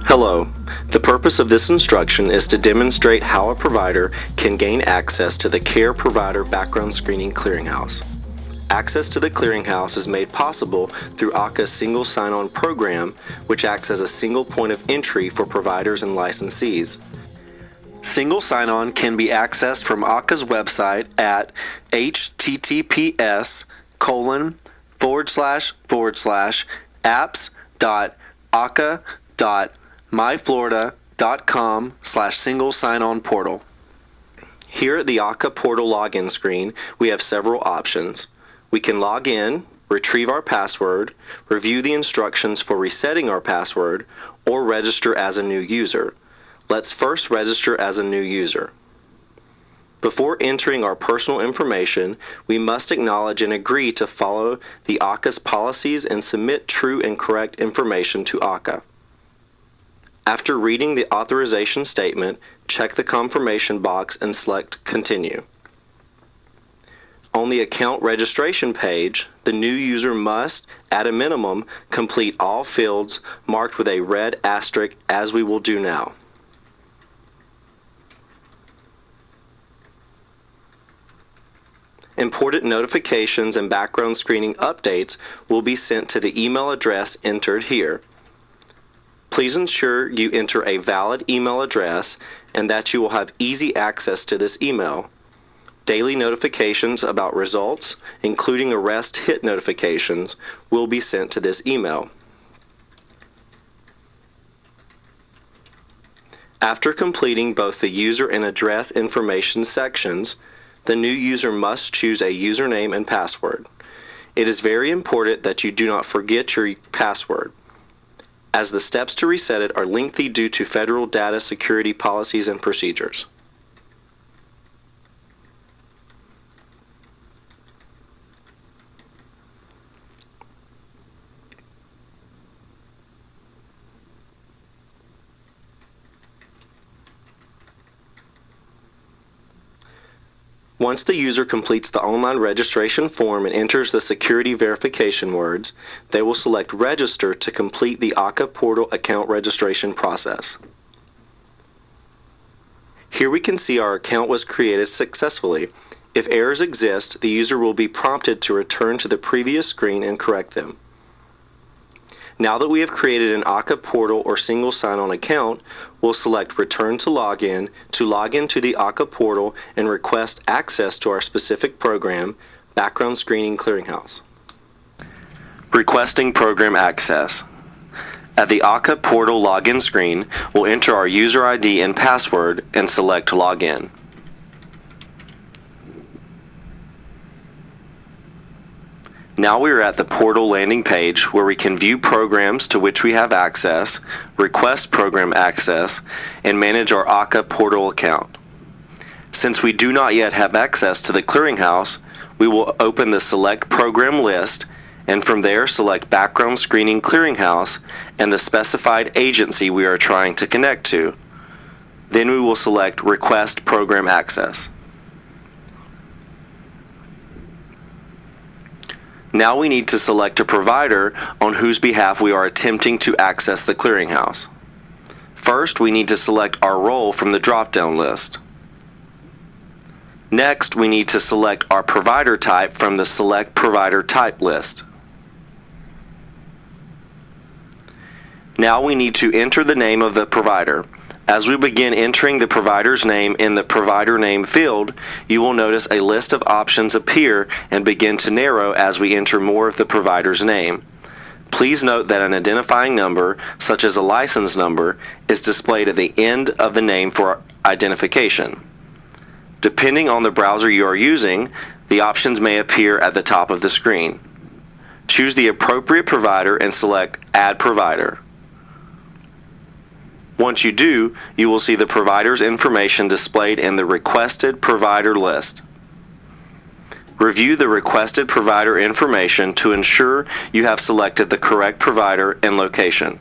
Hello. The purpose of this instruction is to demonstrate how a provider can gain access to the Care Provider Background Screening Clearinghouse. Access to the Clearinghouse is made possible through AHCA's Single Sign-On program, which acts as a single point of entry for providers and licensees. Single sign-on can be accessed from AHCA's website at https://apps.akka.myflorida.com/single sign-on portal. Here at the AHCA portal login screen, we have several options. We can log in, retrieve our password, review the instructions for resetting our password, or register as a new user. Let's first register as a new user. Before entering our personal information, we must acknowledge and agree to follow the AHCA's policies and submit true and correct information to AHCA. After reading the authorization statement, check the confirmation box and select Continue. On the account registration page, the new user must, at a minimum, complete all fields marked with a red asterisk, as we will do now. Important notifications and background screening updates will be sent to the email address entered here. Please ensure you enter a valid email address and that you will have easy access to this email. Daily notifications about results, including arrest hit notifications, will be sent to this email. After completing both the user and address information sections, the new user must choose a username and password. It is very important that you do not forget your password, as the steps to reset it are lengthy due to federal data security policies and procedures. Once the user completes the online registration form and enters the security verification words, they will select Register to complete the AHCA portal account registration process. Here we can see our account was created successfully. If errors exist, the user will be prompted to return to the previous screen and correct them. Now that we have created an AHCA portal or single sign-on account, we'll select Return to Login to log into the AHCA portal and request access to our specific program, Background Screening Clearinghouse. Requesting program access. At the AHCA portal login screen, we'll enter our user ID and password and select Login. Now we are at the portal landing page where we can view programs to which we have access, request program access, and manage our AHCA portal account. Since we do not yet have access to the Clearinghouse, we will open the Select Program list and from there select Background Screening Clearinghouse and the specified agency we are trying to connect to. Then we will select Request Program Access. Now we need to select a provider on whose behalf we are attempting to access the Clearinghouse. First, we need to select our role from the drop-down list. Next, we need to select our provider type from the Select Provider Type list. Now we need to enter the name of the provider. As we begin entering the provider's name in the provider name field, you will notice a list of options appear and begin to narrow as we enter more of the provider's name. Please note that an identifying number, such as a license number, is displayed at the end of the name for identification. Depending on the browser you are using, the options may appear at the top of the screen. Choose the appropriate provider and select Add Provider. Once you do, you will see the provider's information displayed in the Requested Provider list. Review the requested provider information to ensure you have selected the correct provider and location.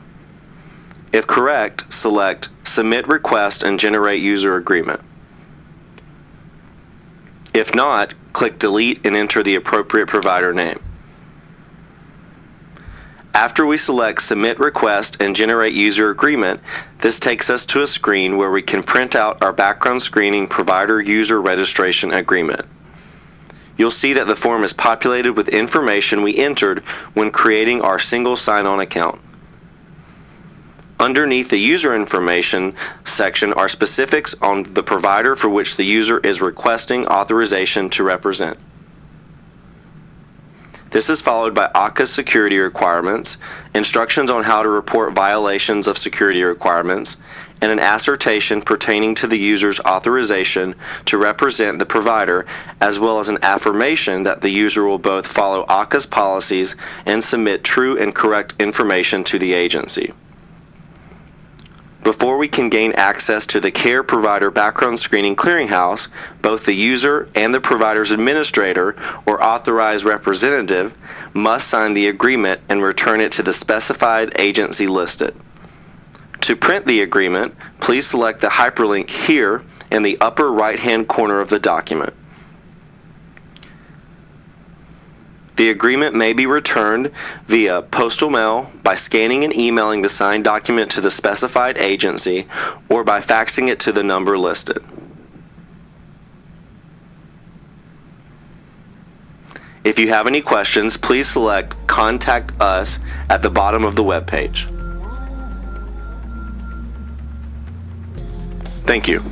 If correct, select Submit Request and Generate User Agreement. If not, click Delete and enter the appropriate provider name. After we select Submit Request and Generate User Agreement, this takes us to a screen where we can print out our background screening provider user registration agreement. You'll see that the form is populated with information we entered when creating our single sign-on account. Underneath the user information section are specifics on the provider for which the user is requesting authorization to represent. This is followed by Akka security requirements, instructions on how to report violations of security requirements, and an assertion pertaining to the user's authorization to represent the provider, as well as an affirmation that the user will both follow Akka's policies and submit true and correct information to the agency. Before we can gain access to the Care Provider Background Screening Clearinghouse, both the user and the provider's administrator or authorized representative must sign the agreement and return it to the specified agency listed. To print the agreement, please select the hyperlink here in the upper right-hand corner of the document. The agreement may be returned via postal mail, by scanning and emailing the signed document to the specified agency, or by faxing it to the number listed. If you have any questions, please select Contact Us at the bottom of the web page. Thank you.